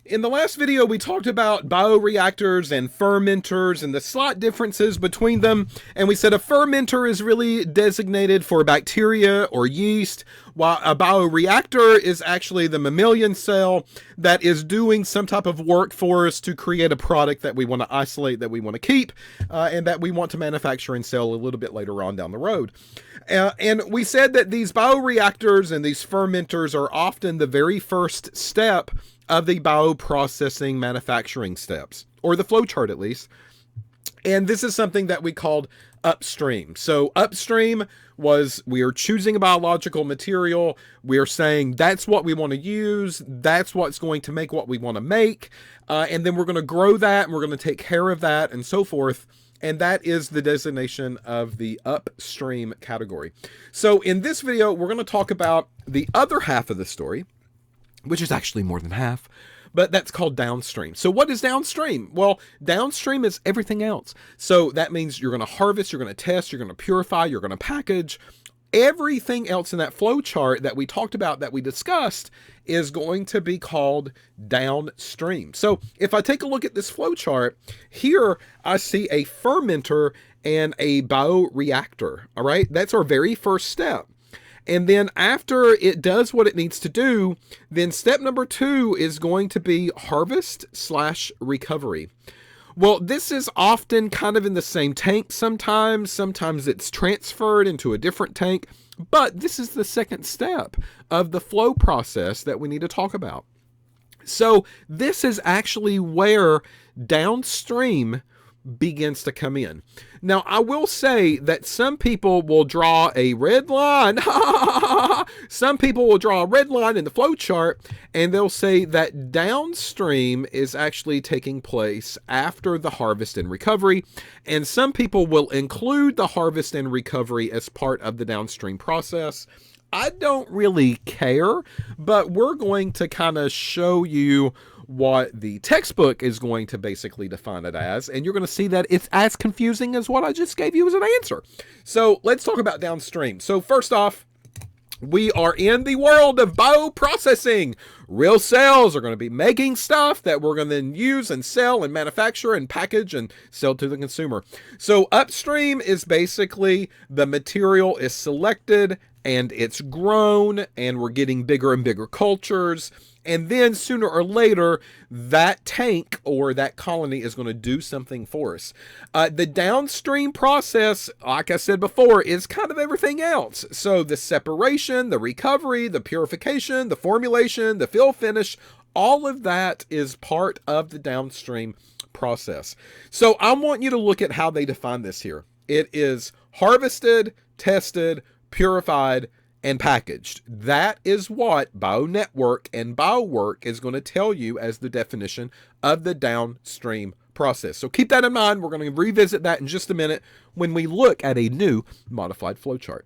In the last video, we talked about bioreactors and fermenters and the slight differences between them. And we said a fermenter is really designated for bacteria or yeast, while a bioreactor is actually the mammalian cell that is doing some type of work for us to create a product that we want to isolate, that we want to keep, and that we want to manufacture and sell a little bit later on down the road. And we said that these bioreactors and these fermenters are often the very first step of the bioprocessing manufacturing steps, or the flowchart at least. And this is something that we called upstream. So upstream was, we are choosing a biological material. We're saying that's what we want to use. That's what's going to make what we want to make. And then we're going to grow that and we're going to take care of that and so forth. And that is the designation of the upstream category. So in this video, we're going to talk about the other half of the story, which is actually more than half, but that's called downstream. So what is downstream? Well, downstream is everything else. So that means you're going to harvest, you're going to test, you're going to purify, you're going to package. Everything else in that flow chart that we talked about, that we discussed, is going to be called downstream. So if I take a look at this flow chart, here I see a fermenter and a bioreactor. All right, that's our very first step. And then after it does what it needs to do, then step number 2 is going to be harvest/recovery. Well, this is often kind of in the same tank sometimes. Sometimes it's transferred into a different tank. But this is the second step of the flow process that we need to talk about. So this is actually where downstream begins to come in. Now, I will say that some people will draw a red line. Some people will draw a red line in the flow chart and they'll say that downstream is actually taking place after the harvest and recovery. And some people will include the harvest and recovery as part of the downstream process. I don't really care, but we're going to kind of show you what the textbook is going to basically define it as, and you're going to see that it's as confusing as what I just gave you as an answer. So let's talk about downstream. So first off, we are in the world of bioprocessing. Real cells are going to be making stuff that we're going to then use and sell and manufacture and package and sell to the consumer. So upstream is basically the material is selected and it's grown and we're getting bigger and bigger cultures. And then sooner or later, that tank or that colony is going to do something for us. The downstream process, like I said before, is kind of everything else. So the separation, the recovery, the purification, the formulation, the fill finish, all of that is part of the downstream process. So I want you to look at how they define this here. It is harvested, tested, purified, and packaged. That is what BioNetwork and BioWork is going to tell you as the definition of the downstream process. So keep that in mind. We're going to revisit that in just a minute when we look at a new modified flowchart.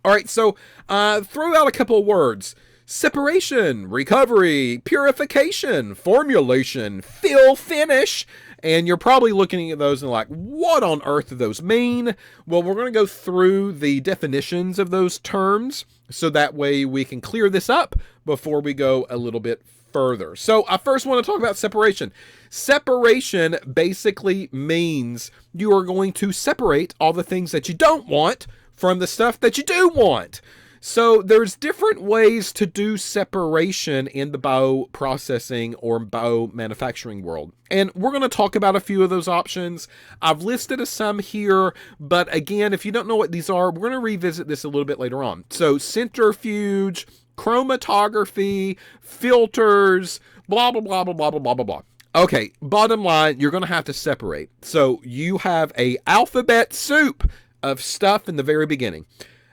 All right, so throw out a couple of words. Separation, recovery, purification, formulation, fill finish. And you're probably looking at those and like, what on earth do those mean? Well, we're going to go through the definitions of those terms so that way we can clear this up before we go a little bit further. So I first want to talk about separation. Separation basically means you are going to separate all the things that you don't want from the stuff that you do want. So there's different ways to do separation in the bioprocessing or biomanufacturing world. And we're going to talk about a few of those options. I've listed some here, but again, if you don't know what these are, we're going to revisit this a little bit later on. So centrifuge, chromatography, filters, blah, blah, blah, blah, blah, blah, blah, blah, blah. Okay, bottom line, you're going to have to separate. So you have a alphabet soup of stuff in the very beginning.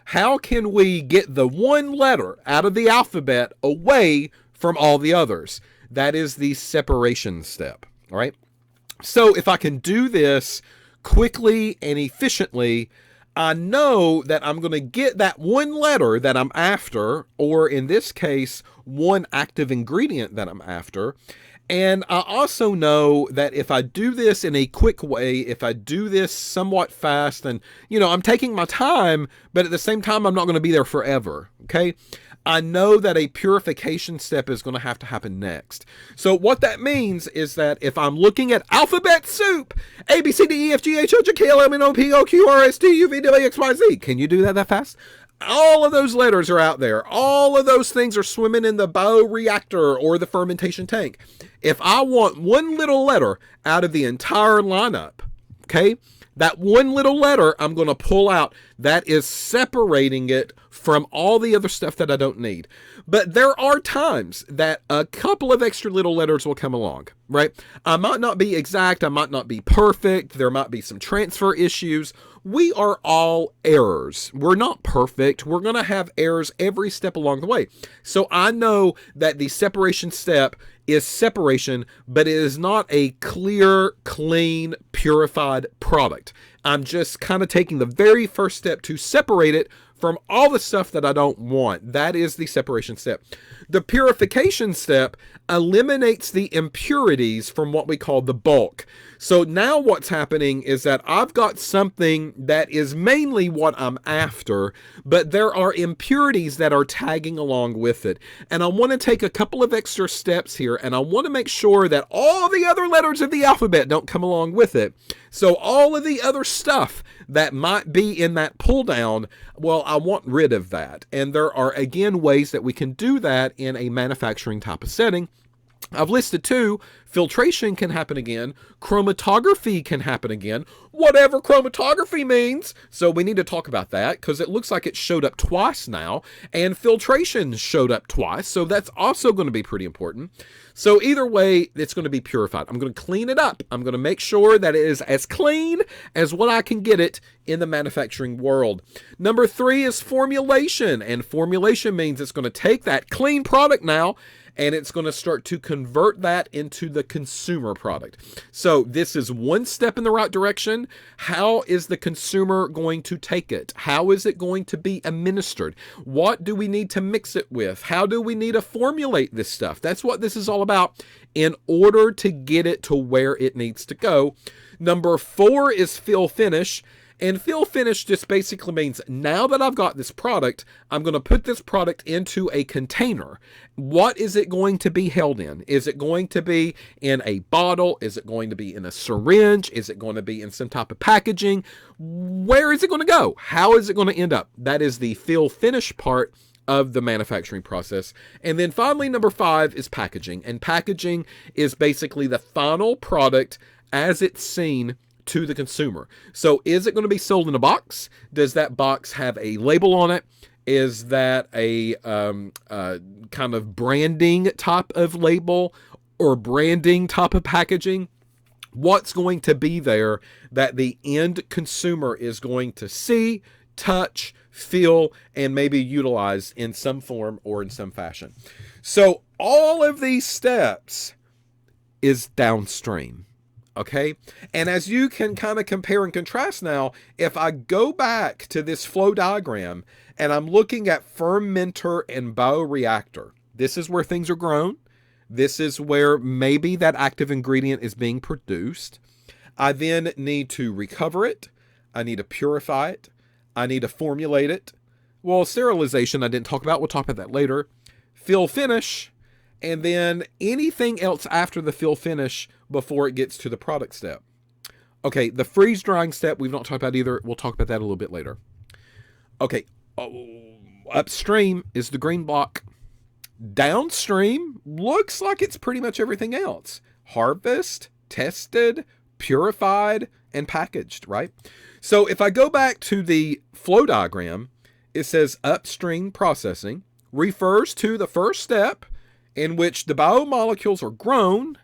How can we get the one letter out of the alphabet away from all the others? That is the separation step, all right? So if I can do this quickly and efficiently, I know that I'm going to get that one letter that I'm after, or in this case, one active ingredient that I'm after. And I also know that if I do this in a quick way, if I do this somewhat fast, and, I'm taking my time, but at the same time, I'm not going to be there forever, okay? I know that a purification step is going to have to happen next. So what that means is that if I'm looking at alphabet soup, A, B, C, D, E, F, G, H, I, J, K, L, M, N, O, P, O, Q, R, S, T, U, V, W, X, Y, Z. Can you do that fast? All of those letters are out there. All of those things are swimming in the bioreactor or the fermentation tank. If I want one little letter out of the entire lineup, okay, that one little letter I'm going to pull out. That is separating it from all the other stuff that I don't need. But there are times that a couple of extra little letters will come along, right? I might not be exact. I might not be perfect. There might be some transfer issues. We are all errors. We're not perfect. We're going to have errors every step along the way. So I know that the separation step is separation, but it is not a clear, clean, purified product. I'm just kind of taking the very first step to separate it from all the stuff that I don't want. That is the separation step. The purification step eliminates the impurities from what we call the bulk. So now what's happening is that I've got something that is mainly what I'm after, but there are impurities that are tagging along with it. And I want to take a couple of extra steps here, and I want to make sure that all the other letters of the alphabet don't come along with it. So all of the other stuff that might be in that pull down, well, I want rid of that. And there are, again, ways that we can do that in a manufacturing type of setting. I've listed two. Filtration can happen again. Chromatography can happen again. Whatever chromatography means. So we need to talk about that because it looks like it showed up twice now. And filtration showed up twice. So that's also going to be pretty important. So either way, it's going to be purified. I'm going to clean it up. I'm going to make sure that it is as clean as what I can get it in the manufacturing world. Number 3 is formulation. And formulation means it's going to take that clean product now and it's going to start to convert that into the consumer product. So this is one step in the right direction. How is the consumer going to take it? How is it going to be administered? What do we need to mix it with? How do we need to formulate this stuff? That's what this is all about in order to get it to where it needs to go. Number 4 is fill finish. And fill finish just basically means now that I've got this product, I'm going to put this product into a container. What is it going to be held in? Is it going to be in a bottle? Is it going to be in a syringe? Is it going to be in some type of packaging? Where is it going to go? How is it going to end up? That is the fill finish part of the manufacturing process. And then finally, number 5 is packaging. And packaging is basically the final product as it's seen to the consumer. So is it going to be sold in a box? Does that box have a label on it? Is that a kind of branding type of label or branding type of packaging? What's going to be there that the end consumer is going to see, touch, feel, and maybe utilize in some form or in some fashion? So all of these steps is downstream. Okay. And as you can kind of compare and contrast now, if I go back to this flow diagram and I'm looking at fermenter and bioreactor, this is where things are grown. This is where maybe that active ingredient is being produced. I then need to recover it. I need to purify it. I need to formulate it. Well, sterilization I didn't talk about. We'll talk about that later. Fill finish. And then anything else after the fill finish before it gets to the product step. Okay, the freeze drying step we've not talked about either. We'll talk about that a little bit later. Okay, upstream is the green block. Downstream looks like it's pretty much everything else. Harvest, tested, purified, and packaged, right? So if I go back to the flow diagram, it says upstream processing refers to the first step in which the biomolecules are grown,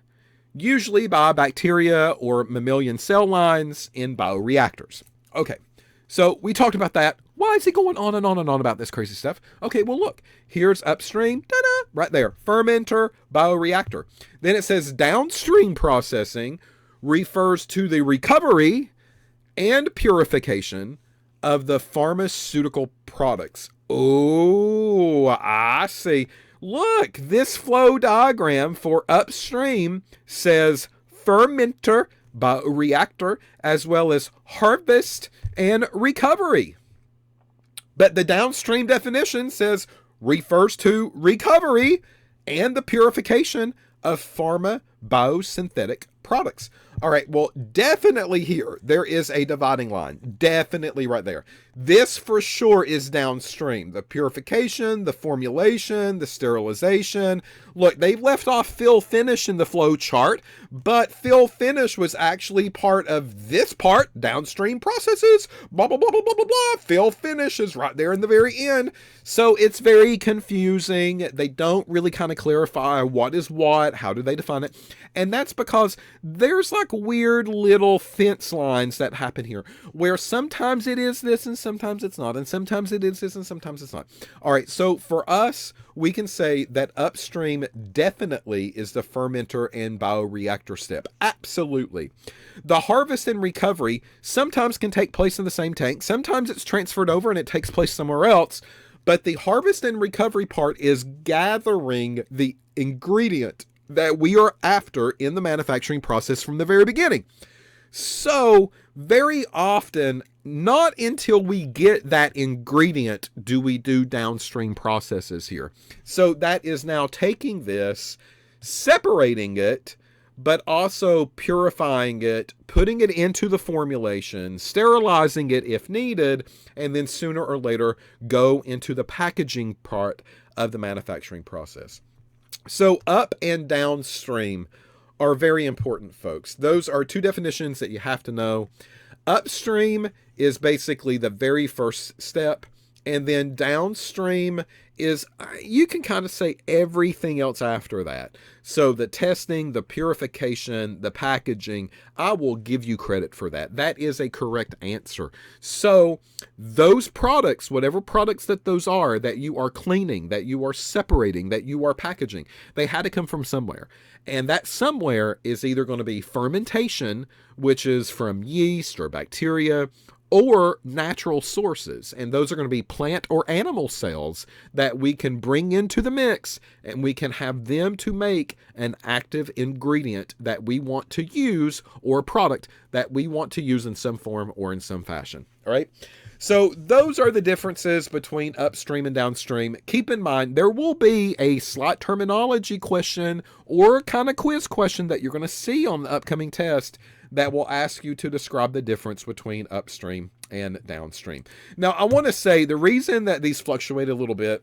usually by bacteria or mammalian cell lines in bioreactors. Okay, so we talked about that. Why is he going on and on and on about this crazy stuff? Okay, well look, here's upstream, ta-da, right there, fermenter, bioreactor. Then it says downstream processing refers to the recovery and purification of the pharmaceutical products. Oh, I see. Look, this flow diagram for upstream says fermenter, bioreactor, as well as harvest and recovery. But the downstream definition says refers to recovery and the purification of pharma biosynthetic products. All right, well, definitely here, there is a dividing line. Definitely right there. This for sure is downstream. The purification, the formulation, the sterilization. Look, they left off fill finish in the flow chart, but fill finish was actually part of this part, downstream processes, blah, blah, blah, blah, blah, blah, blah. Fill finish is right there in the very end. So it's very confusing. They don't really kind of clarify what is what, how do they define it? And that's because there's like weird little fence lines that happen here where sometimes it is this and sometimes it's not, and sometimes it is this and sometimes it's not. All right, so for us, we can say that upstream definitely is the fermenter and bioreactor step. Absolutely. The harvest and recovery sometimes can take place in the same tank. Sometimes it's transferred over and it takes place somewhere else. But the harvest and recovery part is gathering the ingredient that we are after in the manufacturing process from the very beginning. So very often, not until we get that ingredient do we do downstream processes here. So that is now taking this, separating it, but also purifying it, putting it into the formulation, sterilizing it if needed, and then sooner or later go into the packaging part of the manufacturing process. So up and downstream are very important, folks. Those are two definitions that you have to know. Upstream is basically the very first step, and then downstream is, you can kind of say everything else after that. So the testing, the purification, the packaging, I will give you credit for that. That is a correct answer. So those products, whatever products that those are, that you are cleaning, that you are separating, that you are packaging, they had to come from somewhere. And that somewhere is either going to be fermentation, which is from yeast or bacteria, or natural sources. And those are going to be plant or animal cells that we can bring into the mix, and we can have them to make an active ingredient that we want to use, or a product that we want to use in some form or in some fashion. All right. So those are the differences between upstream and downstream. Keep in mind, there will be a slight terminology question or kind of quiz question that you're going to see on the upcoming test that will ask you to describe the difference between upstream and downstream. Now, I want to say the reason that these fluctuate a little bit,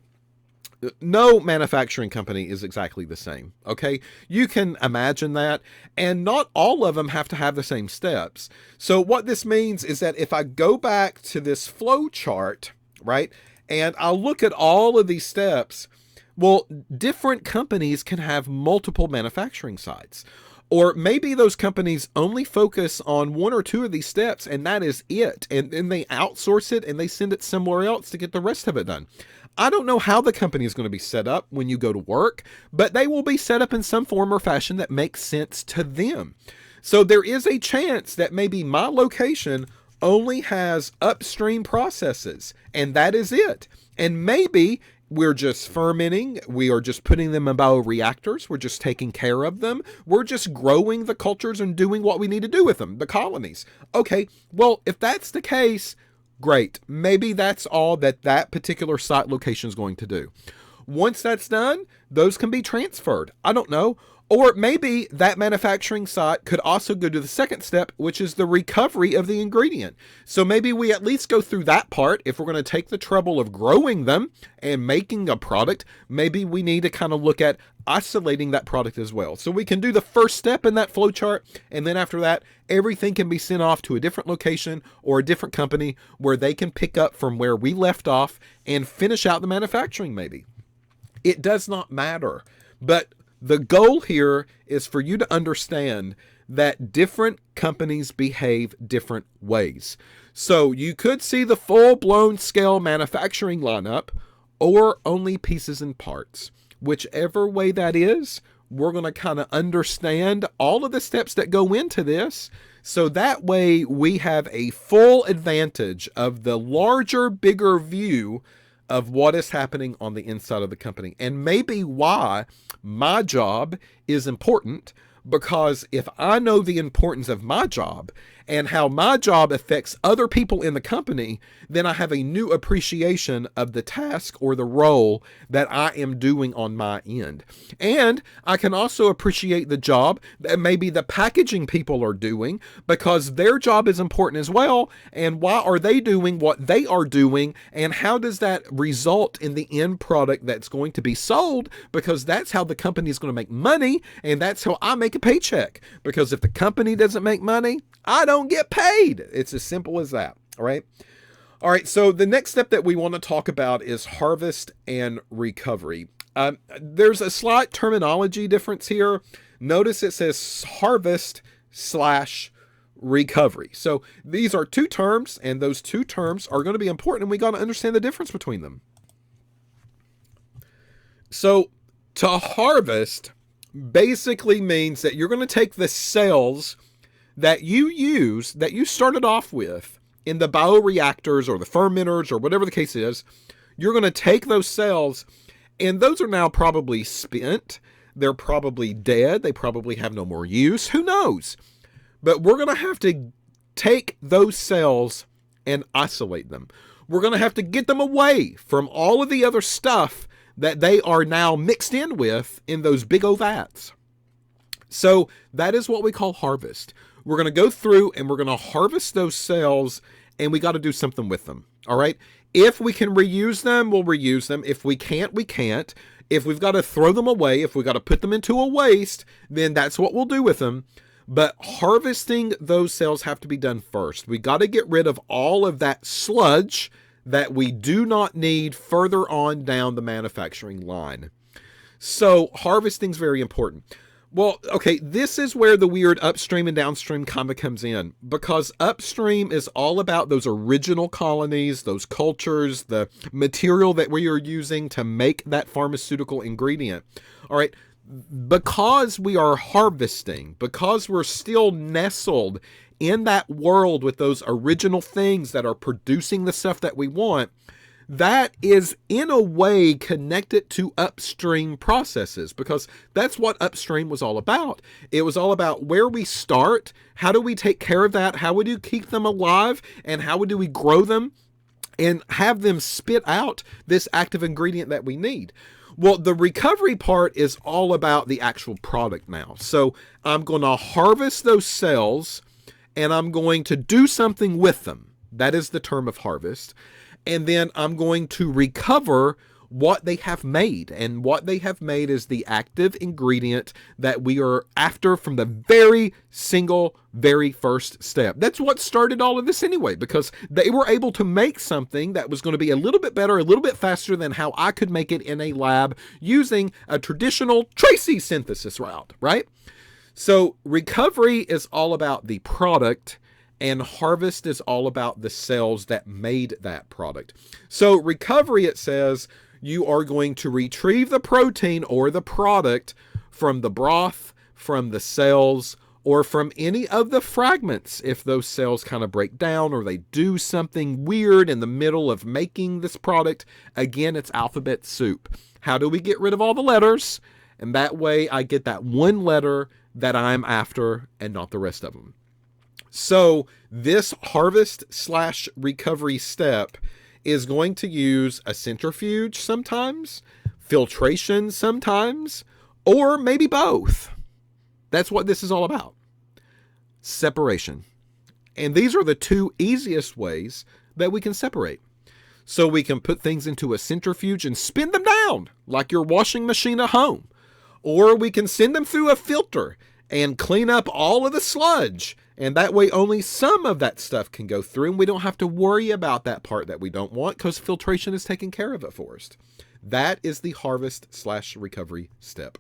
no manufacturing company is exactly the same, okay? You can imagine that, and not all of them have to have the same steps. So what this means is that if I go back to this flow chart, right, and I'll look at all of these steps, well, different companies can have multiple manufacturing sites. Or maybe those companies only focus on one or two of these steps, and that is it. And then they outsource it and they send it somewhere else to get the rest of it done. I don't know how the company is going to be set up when you go to work, but they will be set up in some form or fashion that makes sense to them. So there is a chance that maybe my location only has upstream processes, and that is it. And maybe we're just fermenting, we are just putting them in bioreactors, we're just taking care of them, we're just growing the cultures and doing what we need to do with them, the colonies. Okay, well, if that's the case, great. Maybe that's all that that particular site location is going to do. Once that's done, those can be transferred. I don't know. Or maybe that manufacturing site could also go to the second step, which is the recovery of the ingredient. So maybe we at least go through that part. If we're going to take the trouble of growing them and making a product, maybe we need to kind of look at isolating that product as well. So we can do the first step in that flow chart, and then after that, everything can be sent off to a different location or a different company where they can pick up from where we left off and finish out the manufacturing maybe. It does not matter. But the goal here is for you to understand that different companies behave different ways. So you could see the full-blown scale manufacturing lineup or only pieces and parts. Whichever way that is, we're going to kind of understand all of the steps that go into this. So that way we have a full advantage of the larger, bigger view of what is happening on the inside of the company, and maybe why my job is important, because if I know the importance of my job and how my job affects other people in the company, then I have a new appreciation of the task or the role that I am doing on my end. And I can also appreciate the job that maybe the packaging people are doing, because their job is important as well. And why are they doing what they are doing? And how does that result in the end product that's going to be sold? Because that's how the company is going to make money, and that's how I make a paycheck. Because if the company doesn't make money, I don't get paid. It's as simple as that. All right. All right. So the next step that we want to talk about is harvest and recovery. There's a slight terminology difference here. Notice it says harvest / recovery. So these are two terms, and those two terms are going to be important, and we got to understand the difference between them. So to harvest basically means that you're going to take the cells that you started off with in the bioreactors or the fermenters or whatever the case is. You're going to take those cells, and those are now probably spent. They're probably dead. They probably have no more use. Who knows? But we're going to have to take those cells and isolate them. We're going to have to get them away from all of the other stuff that they are now mixed in with in those big old vats. So that is what we call harvest. We're going to go through and we're going to harvest those cells, and we got to do something with them. All right. If we can reuse them, we'll reuse them. If we can't, we can't. If we've got to throw them away, if we've got to put them into a waste, then that's what we'll do with them. But harvesting those cells have to be done first. We got to get rid of all of that sludge that we do not need further on down the manufacturing line. So harvesting is very important. Well, okay, this is where the weird upstream and downstream kind of comes in, because upstream is all about those original colonies, those cultures, the material that we are using to make that pharmaceutical ingredient. All right, because we are harvesting, because we're still nestled in that world with those original things that are producing the stuff that we want, that is in a way connected to upstream processes, because that's what upstream was all about. It was all about where we start, how do we take care of that, how would you keep them alive, and how do we grow them and have them spit out this active ingredient that we need. Well, the recovery part is all about the actual product now. So I'm going to harvest those cells, and I'm going to do something with them. That is the term of harvest. And then I'm going to recover what they have made. And what they have made is the active ingredient that we are after from the very first step. That's what started all of this anyway, because they were able to make something that was going to be a little bit better, a little bit faster than how I could make it in a lab using a traditional Tracy synthesis route, right? So recovery is all about the product, and harvest is all about the cells that made that product. So recovery, it says, you are going to retrieve the protein or the product from the broth, from the cells, or from any of the fragments if those cells kind of break down or they do something weird in the middle of making this product. Again, it's alphabet soup. How do we get rid of all the letters? And that way I get that one letter that I'm after and not the rest of them. So this harvest / recovery step is going to use a centrifuge sometimes, filtration sometimes, or maybe both. That's what this is all about. Separation. And these are the two easiest ways that we can separate. So we can put things into a centrifuge and spin them down like your washing machine at home. Or we can send them through a filter and clean up all of the sludge. And that way only some of that stuff can go through, and we don't have to worry about that part that we don't want because filtration is taking care of it for us. That is the harvest / recovery step.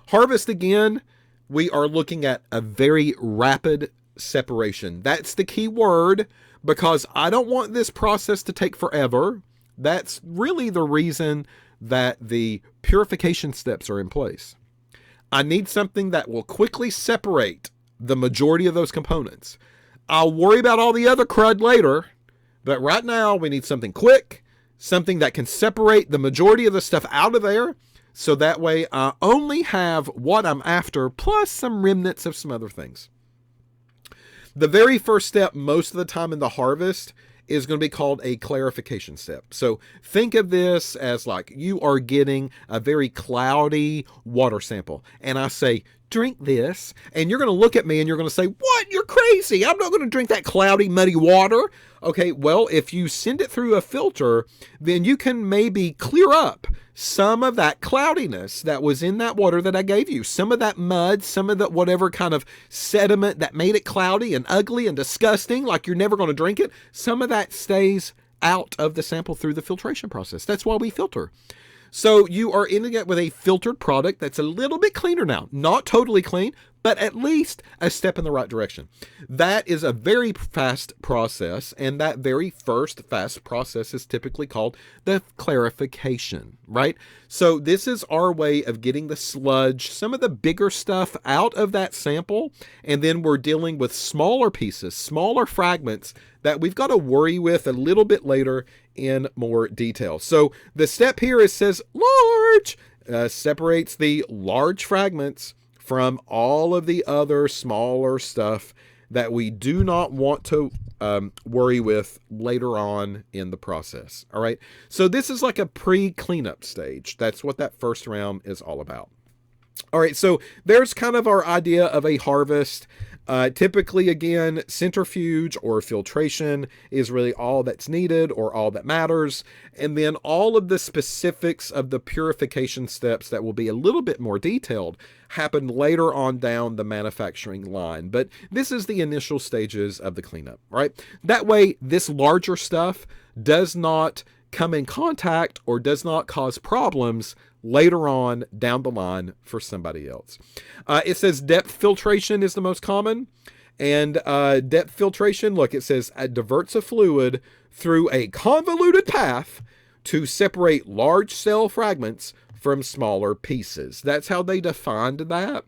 Harvest, again, we are looking at a very rapid separation. That's the key word, because I don't want this process to take forever. That's really the reason that the purification steps are in place. I need something that will quickly separate the majority of those components. I'll worry about all the other crud later, but right now we need something quick, something that can separate the majority of the stuff out of there, so that way I only have what I'm after plus some remnants of some other things. The very first step, most of the time in the harvest, is going to be called a clarification step. So think of this as like you are getting a very cloudy water sample. And I say, drink this. And you're going to look at me and you're going to say, what? You're crazy. I'm not going to drink that cloudy, muddy water. Okay, well, if you send it through a filter, then you can maybe clear up some of that cloudiness that was in that water that I gave you. Some of that mud, some of that whatever kind of sediment that made it cloudy and ugly and disgusting, like you're never going to drink it, some of that stays out of the sample through the filtration process. That's why we filter. So you are ending up with a filtered product that's a little bit cleaner now. Not totally clean, but at least a step in the right direction. That is a very fast process, and that very first fast process is typically called the clarification, right? So this is our way of getting the sludge, some of the bigger stuff out of that sample, and then we're dealing with smaller pieces, smaller fragments that we've got to worry with a little bit later in more detail. So the step here, it says large, separates the large fragments from all of the other smaller stuff that we do not want to worry with later on in the process. All right. So this is like a pre-cleanup stage. That's what that first round is all about. All right. So there's kind of our idea of a harvest. Typically, again, centrifuge or filtration is really all that's needed or all that matters. And then all of the specifics of the purification steps that will be a little bit more detailed happen later on down the manufacturing line. But this is the initial stages of the cleanup, right? That way, this larger stuff does not come in contact or does not cause problems later on down the line for somebody else. It says depth filtration is the most common. And depth filtration, look, it says it diverts a fluid through a convoluted path to separate large cell fragments from smaller pieces. That's how they defined that.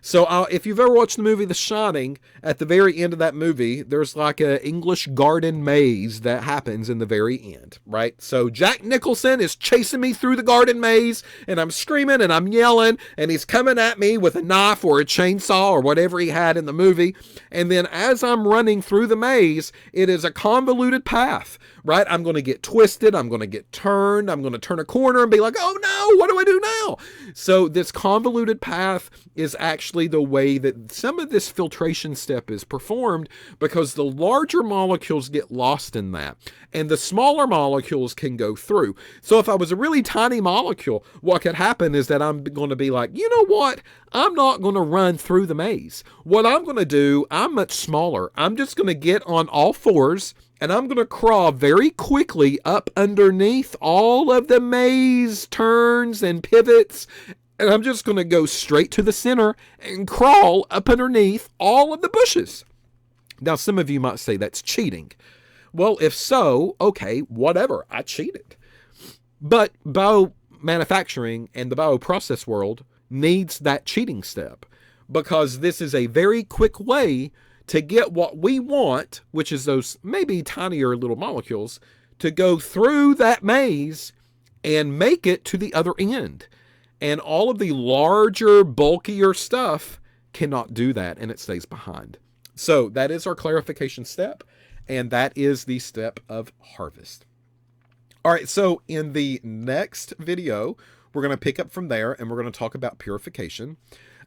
So if you've ever watched the movie The Shining, at the very end of that movie, there's like an English garden maze that happens in the very end, right? So Jack Nicholson is chasing me through the garden maze, and I'm screaming and I'm yelling, and he's coming at me with a knife or a chainsaw or whatever he had in the movie. And then as I'm running through the maze, it is a convoluted path, right? I'm going to get twisted. I'm going to get turned. I'm going to turn a corner and be like, oh no, what do I do now? So this convoluted path is actually the way that some of this filtration step is performed, because the larger molecules get lost in that and the smaller molecules can go through. So if I was a really tiny molecule, what could happen is that I'm going to be like, you know what? I'm not going to run through the maze. What I'm going to do, I'm much smaller. I'm just going to get on all fours and I'm going to crawl very quickly up underneath all of the maze turns and pivots. And I'm just going to go straight to the center and crawl up underneath all of the bushes. Now, some of you might say that's cheating. Well, if so, okay, whatever, I cheated. But biomanufacturing and the bioprocess world needs that cheating step, because this is a very quick way to get what we want, which is those maybe tinier little molecules, to go through that maze and make it to the other end. And all of the larger, bulkier stuff cannot do that, and it stays behind. So that is our clarification step, and that is the step of harvest. All right, so in the next video, we're going to pick up from there, and we're going to talk about purification.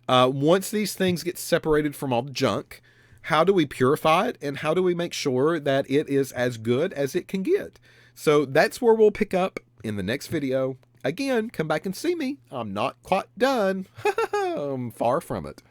Once these things get separated from all the junk, how do we purify it, and how do we make sure that it is as good as it can get? So that's where we'll pick up in the next video. Again, come back and see me. I'm not quite done. I'm far from it.